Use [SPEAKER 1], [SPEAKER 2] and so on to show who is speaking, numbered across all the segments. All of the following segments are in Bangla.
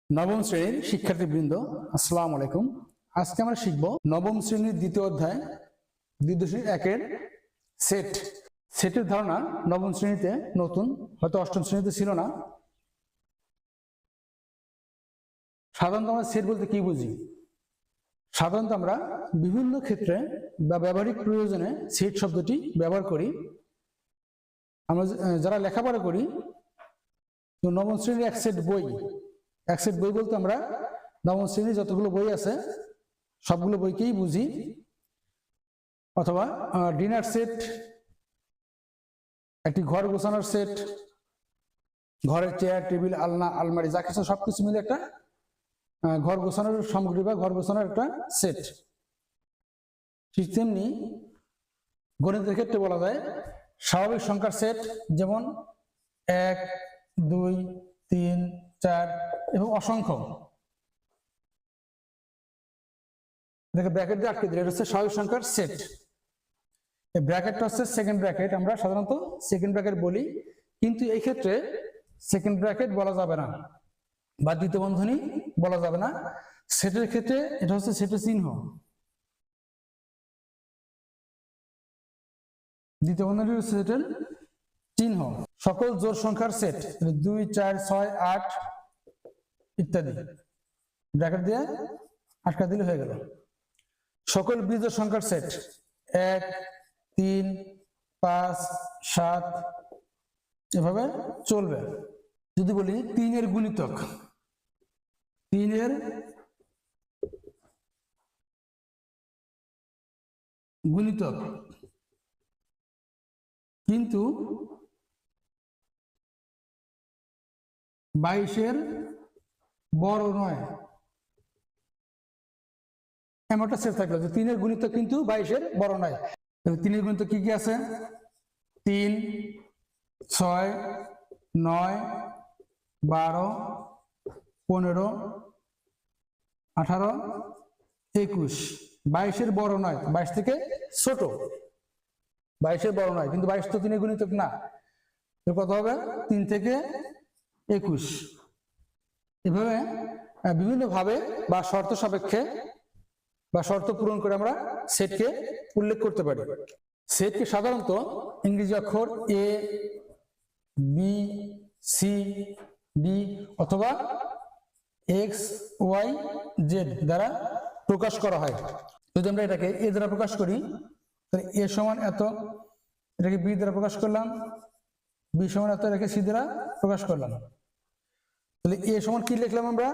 [SPEAKER 1] নবম শ্রেণীর শিক্ষার্থীবৃন্দ, আসসালামু আলাইকুম। আজকে আমরা শিখব নবম শ্রেণীর দ্বিতীয় অধ্যায় 2.1-এর সেটের ধারণা। নবম শ্রেণীতে নতুন, হয়তো অষ্টম শ্রেণীতে ছিল না। সাধারণত আমরা সেট বলতে কি বুঝি? সাধারণত আমরা বিভিন্ন ক্ষেত্রে বা ব্যবহারিক প্রয়োজনে সেট শব্দটি ব্যবহার করি। আমরা যারা লেখাপড়া করি, তো নবম শ্রেণীর এক সেট বই বলতে আমরা নবম শ্রেণীর যতগুলো বই আছে সবগুলো বইকেই বুঝি। অথবা ডিনার সেট, একটি ঘর গোছানোর সেট, ঘরের চেয়ার, টেবিল, আলনা, আলমারি, যা কিছু সবকিছু মিলে একটা ঘর গোছানোর সামগ্রী বা ঘর গোছানোর একটা সেট। ঠিক তেমনি গণিতের ক্ষেত্রে বলা যায় স্বাভাবিক সংখ্যার সেট, যেমন 1, 2, 3, 4 এবং অসংখ্য। দেখে ব্র্যাকেট দিয়ে আটকে দিলে এটা হচ্ছে স্বাভাবিক সংখ্যার সেট। এই ব্র্যাকেটটা হচ্ছে সেকেন্ড ব্র্যাকেট, আমরা সাধারণত সেকেন্ড ব্র্যাকেট বলি, কিন্তু এই ক্ষেত্রে সেকেন্ড ব্র্যাকেট বলা যাবে না বা দ্বিতীয় বন্ধনী বলা যাবে না। সেটের ক্ষেত্রে এটা হচ্ছে সেটের চিহ্ন, দ্বিতীয় বন্ধনী হচ্ছে সেটের চিহ্ন। সকল জোড় সংখ্যার সেট 2, 4, 6, 8 ইত্যাদি ব্র্যাকেট দিয়ে আটকা দিলে হয়ে গেল। সকল বিজোড় সংখ্যার সেট 1, 3, 5, 7 এভাবে চলবে। যদি বলি 3 এর গুণিতক, 3 এর গুণিতক কিন্তু 22-এর বড় নয়, এমন একটা সেট থাকলো যে 3 এর গুণিতক কিন্তু 22-এর বড় নয়। 3 এর গুণিতক কি কি আছে? 3, 6, 9, 12, 15, 18, 21। 22-এর বড় নয়, 22 থেকে ছোট। 22-এর বড় নয়, কিন্তু 22 তো 3 এর গুণিতক না। কত হবে? 3 থেকে 21। এভাবে বিভিন্ন ভাবে বা শর্ত সাপেক্ষে বা শর্ত পূরণ করে আমরা সেটকে উল্লেখ করতে পারি। সেটকে সাধারণত ইংরেজি অক্ষর A, B, C, D অথবা X, Y, Z দ্বারা প্রকাশ করা হয়। যদি আমরা এটাকে A দ্বারা প্রকাশ করি, তাহলে A সমান এত, এটাকে B দ্বারা প্রকাশ করলাম, B সমান এত, এটাকে C দ্বারা প্রকাশ করলাম। তাহলে A সমান কি লিখলাম আমরা?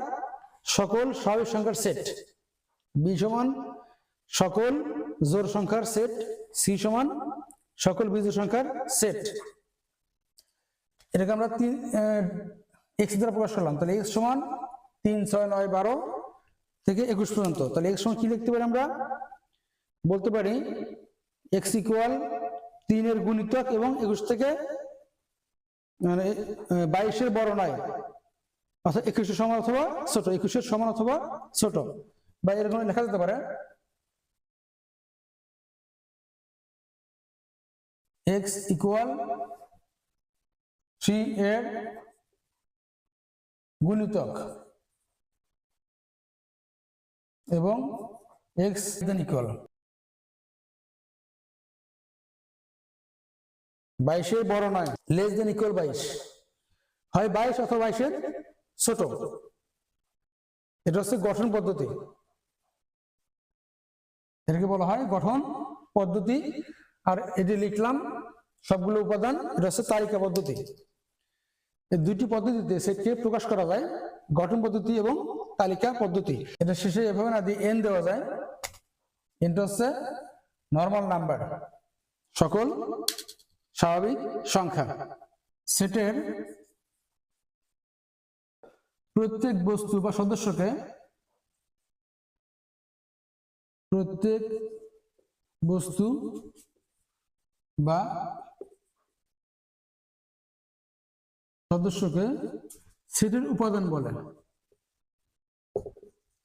[SPEAKER 1] সকল স্বাভাবিক সংখ্যার সেট। B সমান সকল জোড় সংখ্যার সেট। C সমান সকল বিজোড় সংখ্যার সেট। এটাকে আমরা X দ্বারা প্রকাশ করলাম। তাহলে X সমান 3, 6, 9, 12 থেকে 21 পর্যন্ত। তাহলে X সমান কি লিখতে পারি আমরা? বলতে পারি X ইকুয়াল 3 এর গুণিতক এবং 21 থেকে 22-এর বড় নয়, অর্থাৎ 21-এর সমান অথবা ছোট, 21-এর সমান অথবা ছোট। বা এরকম লেখা যেতে পারে X ইকুয়াল 3 এর গুণিতক এবং X ইকুয়াল 22-এর বড় নয়, লেস দেন ইকুয়াল 22, হয় 22 অথবা 22-এর ছোট। এটা হচ্ছে গঠন পদ্ধতি, এটাকে বলা হয় গঠন পদ্ধতি। আর এটি লিখলাম সবগুলো উপাদান, এটা হচ্ছে তালিকা পদ্ধতি। এই দুইটি পদ্ধতিতে সেটকে প্রকাশ করা যায়, গঠন পদ্ধতি এবং তালিকা পদ্ধতি। এটা শেষে এভাবে না দিয়ে n দেওয়া যায়। এনটা হচ্ছে নরমাল নাম্বার, সকল স্বাভাবিক সংখ্যা। সেটের প্রত্যেক বস্তু বা সদস্যকে, প্রত্যেক বস্তু বা সদস্যকে সেটের উপাদান বলে।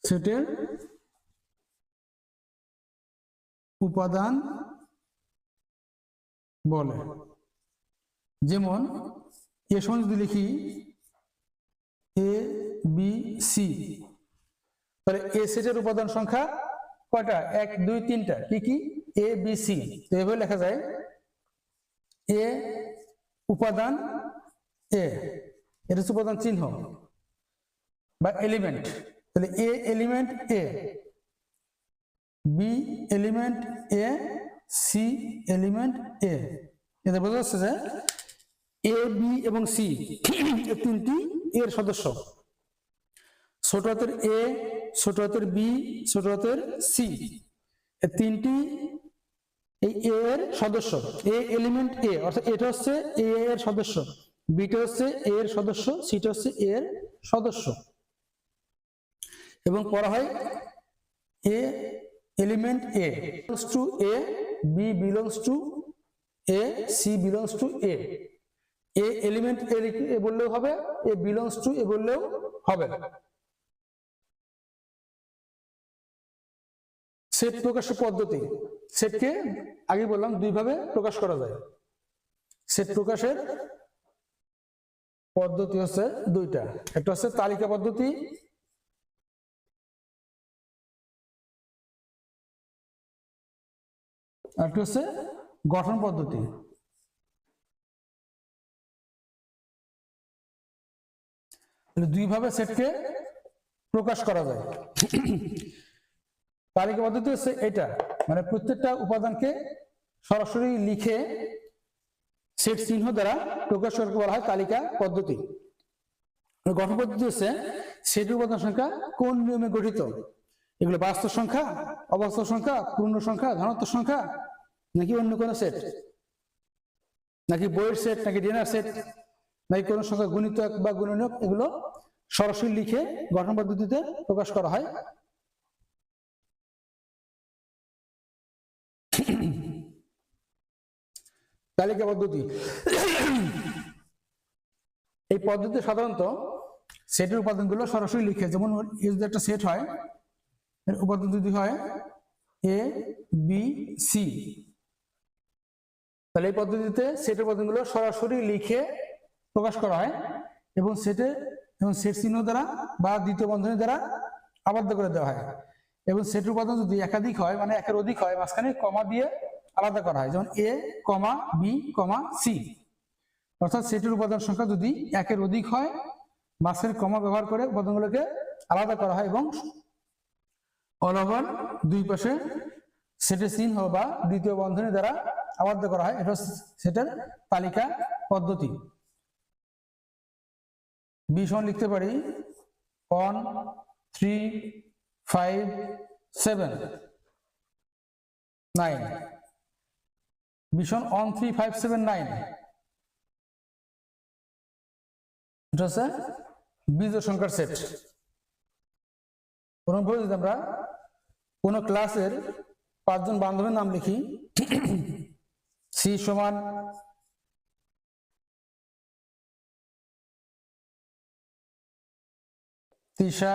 [SPEAKER 1] সেটের উপাদান বলে। যেমন এ সমান যদি লিখি A, B, সি। তাহলে এ সেটের উপাদান সংখ্যা কয়টা? 1 2 3টা। কি কি? A B C. এভাবে লেখা যায় এ উপাদান এ, এটা হচ্ছে উপাদান চিহ্ন বা এলিমেন্ট। তাহলে এ এলিমেন্ট এ, বি এলিমেন্ট এ, সি এলিমেন্ট এ। এটা বোঝা যাচ্ছে যে এ বি এবং সি এই তিনটি এর সদস্য। ছোট হাতের এ, ছোট হাতের বি, ছোট হাতের সি, এই তিনটি এই এ এর সদস্য। এ এলিমেন্ট এ, অর্থাৎ এটা হচ্ছে এ এর সদস্য, বিটা হচ্ছে এ এর সদস্য, সিটা হচ্ছে এ এর সদস্য। এবং পড়া হয় a element A belongs to A, b belongs to A, c belongs to A. A element A বললেও হবে, এ বিলংস টু এ বললেও হবে। সেট প্রকাশের পদ্ধতি, সেটকে আগে বললাম দুইভাবে প্রকাশ করা যায়। সেট প্রকাশের পদ্ধতি হচ্ছে দুইটা, একটা হচ্ছে তালিকা পদ্ধতি, আর একটা হচ্ছে গঠন পদ্ধতি। দুইভাবে সেটকে প্রকাশ করা যায়। তালিকা পদ্ধতি হচ্ছে এটা, মানে প্রত্যেকটা উপাদানকে সরাসরি লিখে সেট চিহ্ন দ্বারা প্রকাশ করতে বলা হয় তালিকা পদ্ধতি। গঠন পদ্ধতি হচ্ছে সেটের উপাদান সংখ্যা কোন নিয়মে গঠিত। এগুলো বাস্তব সংখ্যা, অবাস্তব সংখ্যা, পূর্ণ সংখ্যা, ধনাত্মক সংখ্যা, নাকি অন্য কোনো সেট, নাকি বইয়ের সেট, নাকি ডিনার সেট, নাকি কোনো সংখ্যা গুণিতক বা গুণনীয়ক, এগুলো সরাসরি লিখে গঠন পদ্ধতিতে প্রকাশ করা হয়। তালিকা পদ্ধতি, এই পদ্ধতি সাধারণত সেটের উপাদানগুলো সরাসরি লিখে, যেমন যদি একটা সেট হয়, এর উপাদান যদি হয় এ বি সি, তাহলে এই পদ্ধতিতে সেটের উপাদানগুলো সরাসরি লিখে প্রকাশ করা হয় এবং সেট চিহ্ন দ্বারা বা দ্বিতীয় বন্ধনী দ্বারা আবদ্ধ করে দেওয়া হয়। এবং সেটের উপাদান যদি একাধিক হয়, মানে একের অধিক হয়, মাঝখানে কমা দিয়ে আলাদা করা হয়, যেমন এ কমা বি কমা সি। অর্থাৎ সেটের উপাদান সংখ্যা যদি একের অধিক হয়, মাঝখানে কমা ব্যবহার করে উপাদানগুলোকে আলাদা করা হয় এবং অল ওভার দুই পাশে সেটের চিহ্ন বা দ্বিতীয় বন্ধনী দ্বারা আবদ্ধ করা হয়। এটা সেটের তালিকা পদ্ধতি। বি সমান লিখতে পারি 1 3 5 7 9। বি সমান 1 3 5 7 9, এটা হচ্ছে বিজোড় সংখ্যার সেট। অনুরূপভাবে যদি আমরা কোন ক্লাসের 5 জন বান্ধবীর নাম লিখি, সি সমান তিশা,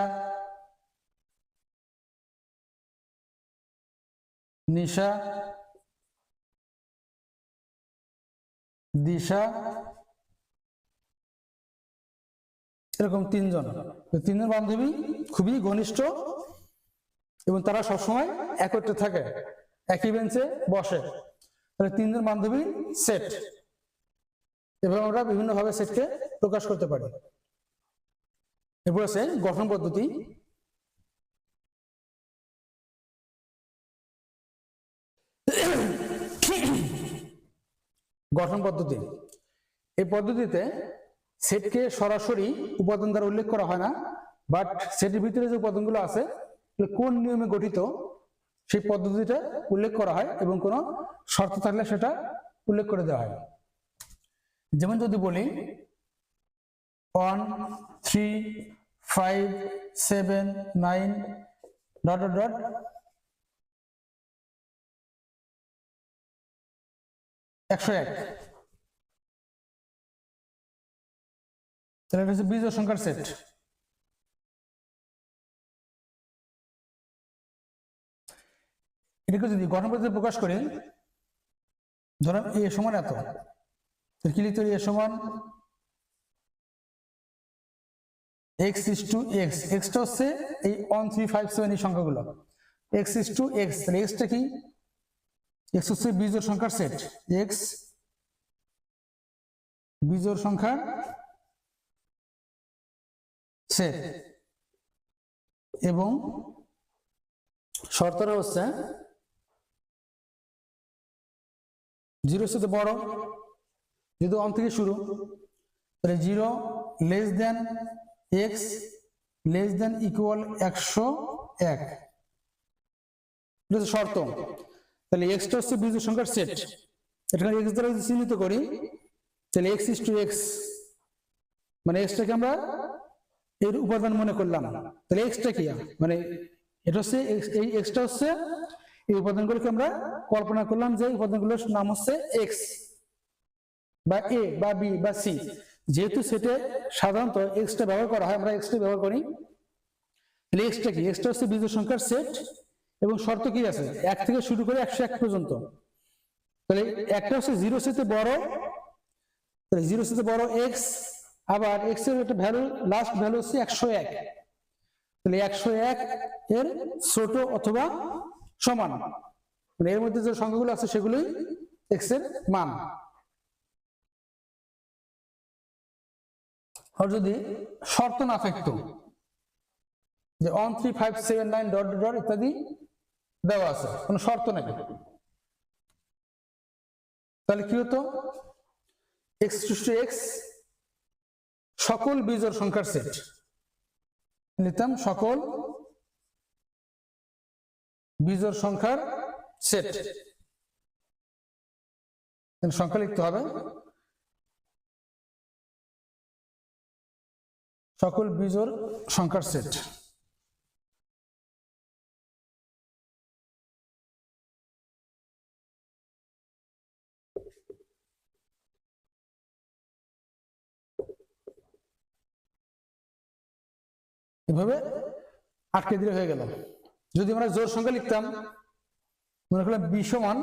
[SPEAKER 1] নিশা, দিশা, এরকম 3 জন। 3 জন বান্ধবী খুবই ঘনিষ্ঠ এবং তারা সবসময় একত্রে থাকে, একই বেঞ্চে বসে। তাহলে 3 জন বান্ধবীর সেট। এভাবে আমরা বিভিন্নভাবে সেটকে প্রকাশ করতে পারি। এরপর আছে গঠন পদ্ধতি। গঠন পদ্ধতি, এই পদ্ধতিতে সেটকে সরাসরি উপাদান দ্বারা উল্লেখ করা হয় না, বাট সেটের ভিতরে যে উপাদানগুলো আছে কোন নিয়মে গঠিত সেই পদ্ধতিটা উল্লেখ করা হয় এবং কোনো শর্ত থাকলে সেটা উল্লেখ করে দেওয়া হয়। যেমন যদি বলি 1 3 5 7 9 ডট ডট ডট 101, তাহলে এটা হচ্ছে বিজোড় সংখ্যার সেট। এটাকে যদি গঠন পদ্ধতিতে প্রকাশ করি, ধরেন এ সমান এত, কি লিখতে পারি? এ সমান x is to x, xটা হচ্ছে এই 1 3 5 7 এই সংখ্যাগুলো, x is to x, তাহলে xটা কি, x হচ্ছে বিজোড় সংখ্যার সেট, x বিজোড় সংখ্যার সেট, এবং শর্তটা হচ্ছে 0 সাথে বড়, যেহেতু 1 থেকে শুরু, তাহলে 0 less than x less than equal 101, এটা হচ্ছে শর্ত। তাহলে এক্সটা হচ্ছে বিজোড় সংখ্যার সেট, এখানে x দ্বারা যদি চিহ্নিত করি তাহলে x is to x, মানে এক্সটাকে আমরা এর উপাদান মনে করলাম, তাহলে এক্সটা কি, মানে এটা হচ্ছে এই এক্সটা হচ্ছে এই উপাদানগুলোকে আমরা কল্পনা করলাম যে উপাদানগুলোর নাম হচ্ছে এক্স বা এ বা বি বা সি, যেহেতু সেটে সাধারণত এক্সটা ব্যবহার করা হয়, আমরা এক্সটা ব্যবহার করি, তাহলে এক্সটা কি, এক্সটা হচ্ছে বিজোড় সংখ্যার সেট, এবং শর্ত কি আছে 1 থেকে শুরু করে 101 পর্যন্ত, তাহলে একটা হচ্ছে 0 সাথে বড়, তাহলে 0 সাথে বড় x, আবার x এর একটা ভ্যালু লাস্ট ভ্যালু হচ্ছে 101, তাহলে 101 এর ছোট অথবা সমান, মানে এর মধ্যে যে সংখ্যাগুলো আছে সেগুলোই x এর মান। আর যদি শর্ত না থাকতো যে 1 3 5 7 9 ডট ডট ইত্যাদি দেওয়া আছে, কোনো শর্ত নেই, তাহলে কি হতো, x to x সকল বিজোড় সংখ্যার সেট নিতাম, সকল বিজোড় সংখ্যার সেট, সংখ্যা লিখতে হবে, সকল বিজোড় সংখ্যার সেট। এভাবে আটকে দিলে হয়ে গেল। যদি আমরা জোড় সংখ্যা লিখতাম, মনে করলাম b সমান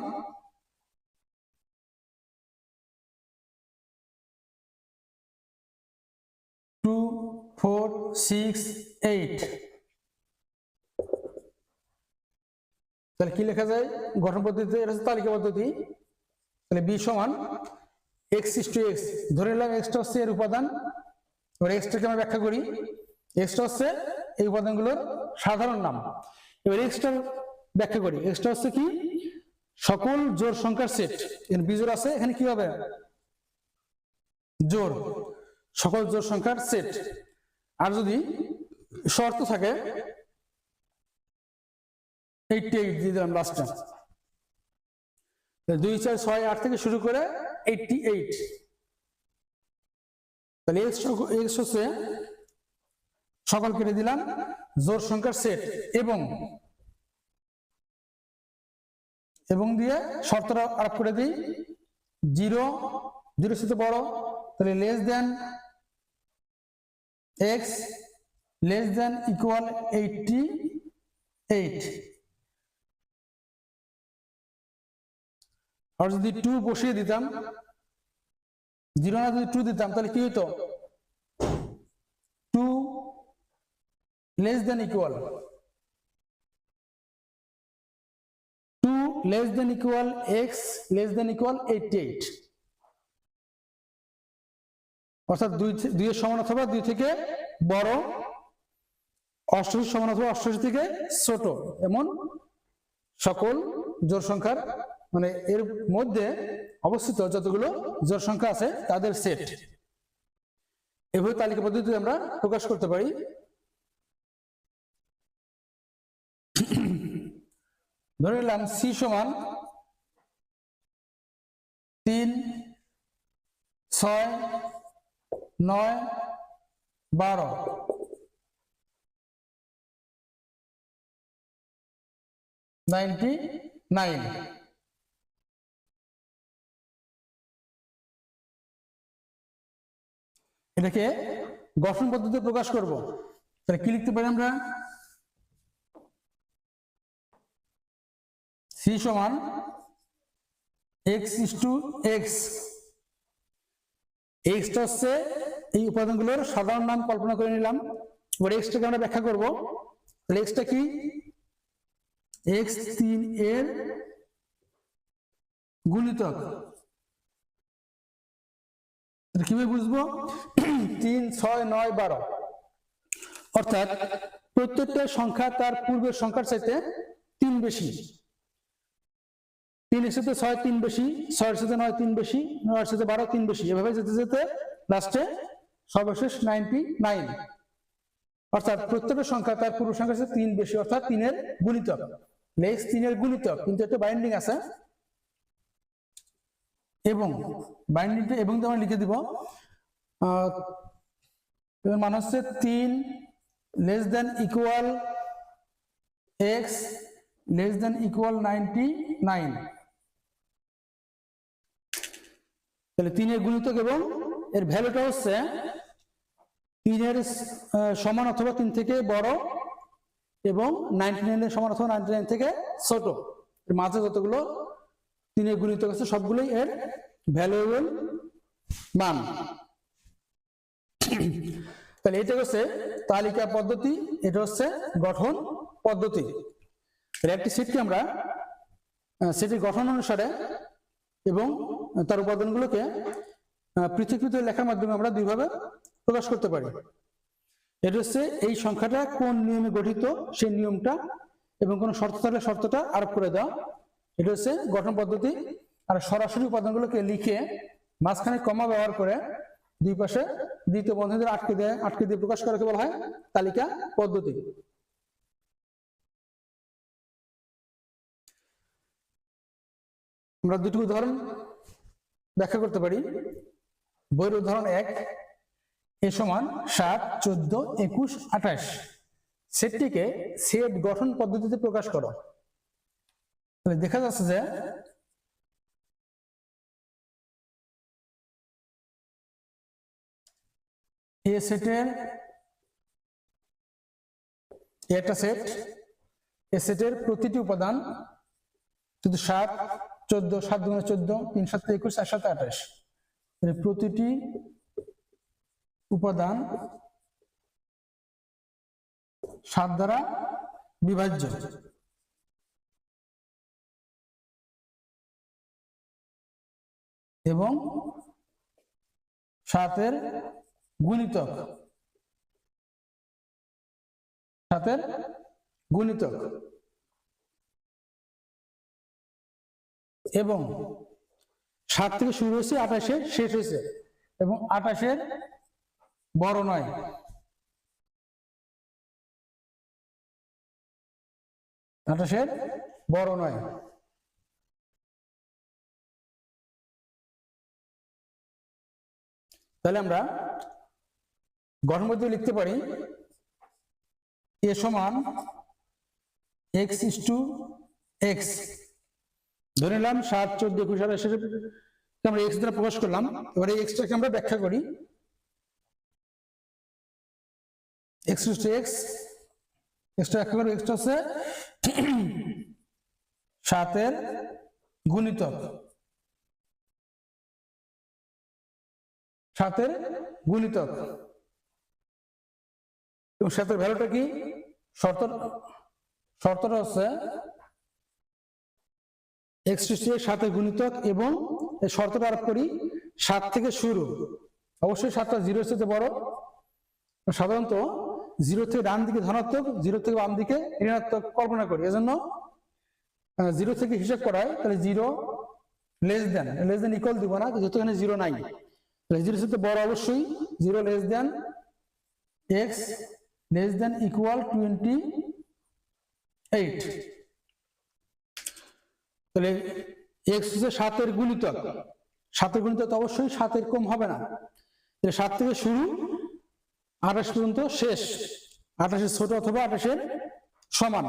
[SPEAKER 1] 2 4 6 8, তাহলে কি লেখা যায় গঠন পদ্ধতিতে, এটা হচ্ছে তালিকা পদ্ধতি, তাহলে b সমান x is to x, ধরে নিলাম xটা হচ্ছে এর উপাদান, এবার xটাকে আমরা ব্যাখ্যা করি, xটা হচ্ছে এই উপাদানগুলোর সাধারণ নাম, এবার xটার ব্যাখ্যা করি, xটা হচ্ছে কি সকল জোড় সংখ্যার সেট, এর বিজোড় আছে, এখানে কি হবে জোড়, সকল জোড় সংখ্যার সেট, আর যদি শর্ত থাকে 88 দিয়ে দিলাম লাস্টে, 2 4 6 8 থেকে শুরু করে 88, তাহলে x হচ্ছে সকল কেটে দিলাম জোড় সংখ্যার সেট, এবং দিয়ে শর্তটা আরোপ করে দিই, 0 0 সাথে বড়, তাহলে less than x less than equal 88, আর যদি 2 বসিয়ে দিতাম, 0 না যদি 2 দিতাম, তাহলে কি হতো 2 less than equal x less than equal 88, অর্থাৎ 2 এর সমান অথবা 2 থেকে বড়, 88 সমান অথবা 88 থেকে ছোট, এমন সকল জোড় সংখ্যার, মানে এর মধ্যে অবস্থিত যতগুলো জোড় সংখ্যা আছে তাদের সেট, এভাবে তালিকা পদ্ধতিতে আমরা প্রকাশ করতে পারি। ধরে নিলাম c সমান 3 6 9 12, এটাকে গঠন পদ্ধতিতে প্রকাশ করব, তাহলে কি লিখতে পারি আমরা, c সমান x is to x, x টা হচ্ছে এই উপাদানগুলোর সাধারণ নাম কল্পনা করে নিলাম, এবার এক্সটাকে আমরা ব্যাখ্যা করব। তাহলে এক্সটা কি? এক্স 3 এর গুণিতক। কিভাবে বুঝবো? 3, 6, 9, 12, অর্থাৎ প্রত্যেকটা সংখ্যা তার পূর্বের সংখ্যার চাইতে 3 বেশি। 3 এর সাথে 6 3 বেশি, 6 এর সাথে 9 3 বেশি, 9 এর সাথে 12 3 বেশি, এভাবে যেতে যেতে লাস্টে সর্বশেষ 99। অর্থাৎ প্রত্যেকটা সংখ্যা তার পূর্ব সংখ্যার সাথে 3 বেশি, অর্থাৎ 3 এর গুণিতক। নেক্সট 3 এর গুণিতক, কিন্তু একটা বাইন্ডিং আছে, এবং বাইন্ডিংটা এবং আমরা লিখে দিব। এর মান হচ্ছে 3 less than equal x less than equal 99। তাহলে 3 এর গুণিতক এবং এর ভ্যালুটা হচ্ছে 3 এর সমান অথবা 3 থেকে বড় এবং 99 এর সমান অথবা 99 থেকে ছোট। এর মাঝে যতগুলো 3 এর গুণিতক আছে সবগুলোই এর ভ্যালুয়েবল মান। তাহলে এটা হচ্ছে তালিকা পদ্ধতি, এটা হচ্ছে গঠন পদ্ধতি। একটি সেটকে আমরা সেটির গঠন অনুসারে এবং তার উপাদানগুলোকে পৃথক পৃথক লেখার মাধ্যমে আমরা দুইভাবে প্রকাশ করতে পারি। এটা হচ্ছে এই সংখ্যাটা কোন নিয়মে গঠিত সেই নিয়মটা, এবং কোন শর্ত থাকলে শর্তটা আরোপ করে দেওয়া, এটা হচ্ছে গঠন পদ্ধতি। আর সরাসরি উপাদানগুলোকে লিখে মাঝখানে কমা ব্যবহার করে দুই পাশে দ্বিতীয় বন্ধনীদের আটকে দিয়ে প্রকাশ করাকে বলা হয় তালিকা পদ্ধতি। আমরা দুটি উদাহরণ ব্যাখ্যা করতে পারি। বইয়ের উদাহরণ 1, এ সমান 7, 14, 21, 28 সেটটিকে সেট গঠন পদ্ধতিতে প্রকাশ করো। তাহলে দেখা যাচ্ছে যে এ সেটের একটা সেট, এ সেটের প্রতিটি উপাদান শুধু 7, 14, 7 দুগুণে 14, 3 7 21, 4 7 28, প্রতিটি উপাদান 7 দ্বারা বিভাজ্য। এবং 7 এর গুণিতক, 7 এর গুণিতক, এবং 7 থেকে শুরু হয়েছে 28 শেষ হয়েছে, এবং 28 বড় নয়। বড় নয়। তাহলে আমরা গঠন পদ্ধতি লিখতে পারি এ সমান x is to x, ধরে নিলাম 7, 14, 21, 28 আমরা x দ্বারা প্রকাশ করলাম। এবারে x টাকে আমরা ব্যাখ্যা করি। x is to x, x টা ব্যাখ্যা করি। x টা হচ্ছে 7 এর গুণিতক, 7 এর গুণিতক, এবং 7 এর ভ্যালুটা কি? শর্তটা হচ্ছে x is to x 7 এর গুণিতক, এবং এই শর্তটা আরোপ করি 7 থেকে শুরু। অবশ্যই 7টা 0 এর সাথে বড়। সাধারণত 0 থেকে ডান দিকে ধনাত্মক, 0 থেকে বাম দিকে ঋণাত্মক কল্পনা করি, এজন্য 0 থেকে হিসাব করায়। তাহলে 0 লেস দেন ইকুয়াল দিব না, যেহেতু এখানে 0 নাই। তাহলে 0 এর সাথে বড় অবশ্যই 0 less than x less than equal 28। তাহলে x হচ্ছে 7 এর গুণিতক, 7 এর গুণিতক অবশ্যই 7 এর কম হবে না। তাহলে 7 থেকে শুরু 28 পর্যন্ত শেষ, 28 এর ছোট অথবা 28 এর সমান।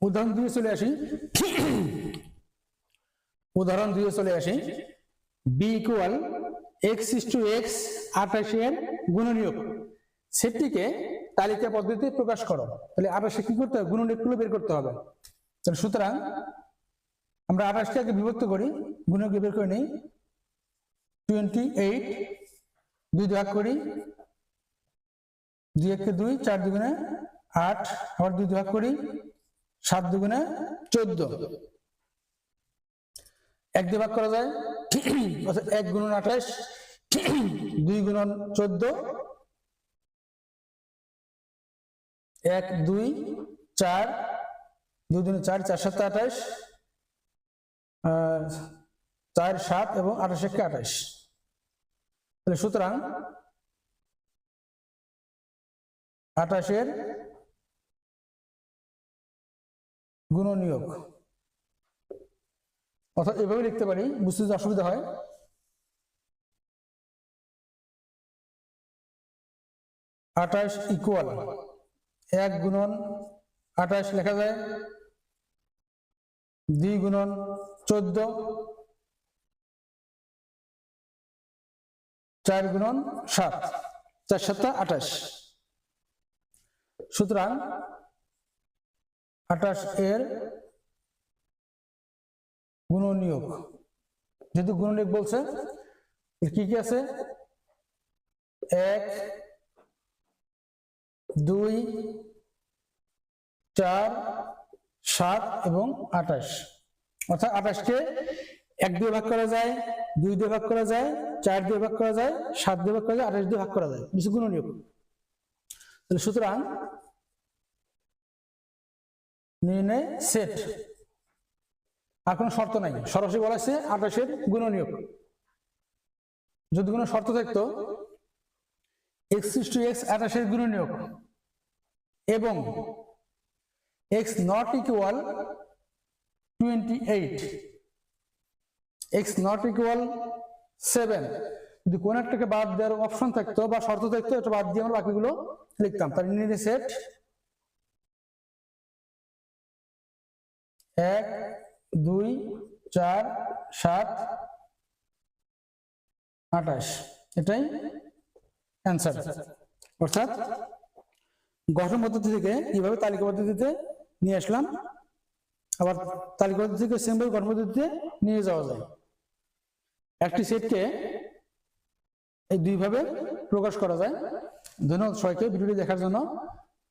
[SPEAKER 1] উদাহরণ 2 চলে আসি। উদাহরণ 2 চলে আসি। b equal x is to x 28 এর গুণনীয়ক সেটটিকে তালিকা পদ্ধতিতে প্রকাশ করো। তাহলে 28 কি করতে হবে? গুণনীয়কগুলো বের করতে হবে। তাহলে সুতরাং আমরা 28টাকে বিভক্ত করি, গুণক বের করে নিই। 28 2 ভাগ করি, 2 1 2, 4 2 8, আবার 2 ভাগ করি, 7 2 14। 1 দিয়ে ভাগ করা যায়, অর্থাৎ 1 গুণন 28, 2 গুণন 14, 1 2 4, 2 2 4, 4 7 28, 4 7 এবং 28 1 28। তাহলে সুতরাং 28 গুণনীয়ক, অর্থাৎ এভাবে লিখতে পারি, বুঝতে যদি অসুবিধা হয়। 28 ইকুয়াল 1 গুণন 28 লেখা যায়, 2 গুণন 14, 4 গুণন 7, 4 7 28। সুতরাং 28 এর গুণনীয়ক, যেহেতু গুণনীয়ক বলছে, কি কি আছে? 1 2 4 7 এবং 28। অর্থাৎ 28কে 1 দিয়ে ভাগ করা যায়, 2 দিয়ে ভাগ করা যায়, 4 দিয়ে ভাগ করা যায়, 7 দিয়ে ভাগ করা যায়, 28 দিয়ে ভাগ করা যায়, কিছু গুণনীয়ক। তাহলে সুতরাং নির্ণয় সেট, আর কোনো শর্ত নাই, সরাসরি বলা আছে 28 এর গুণনীয়ক। যদি কোনো শর্ত থাকতো x = x 28 এর গুণনীয়ক এবং x not equal 28, x not equal 7, যদি কোন একটাকে বাদ দেওয়ার অপশন থাকতো বা শর্ত থাকতো, এটা বাদ দিয়ে আমরা বাকিগুলো লিখতাম। তার নির্ণয় সেট 1 2 4 7 28, এটাই অ্যান্সার। অর্থাৎ গঠন পদ্ধতি থেকে এইভাবে তালিকা পদ্ধতিতে নিয়ে আসলাম, আবার তালিকা পদ্ধতি থেকে সেমভাবে গঠন পদ্ধতিতে নিয়ে যাওয়া যায়। একটি সেটকে এই দুইভাবে প্রকাশ করা যায়। ধন্যবাদ সবাইকে ভিডিওটি দেখার জন্য।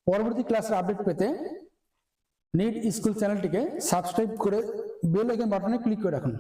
[SPEAKER 1] পরবর্তী ক্লাসের আপডেট পেতে নিট স্কুল চ্যানেলটিকে সাবস্ক্রাইব করে বেল আইকন বাটনে ক্লিক করে রাখুন।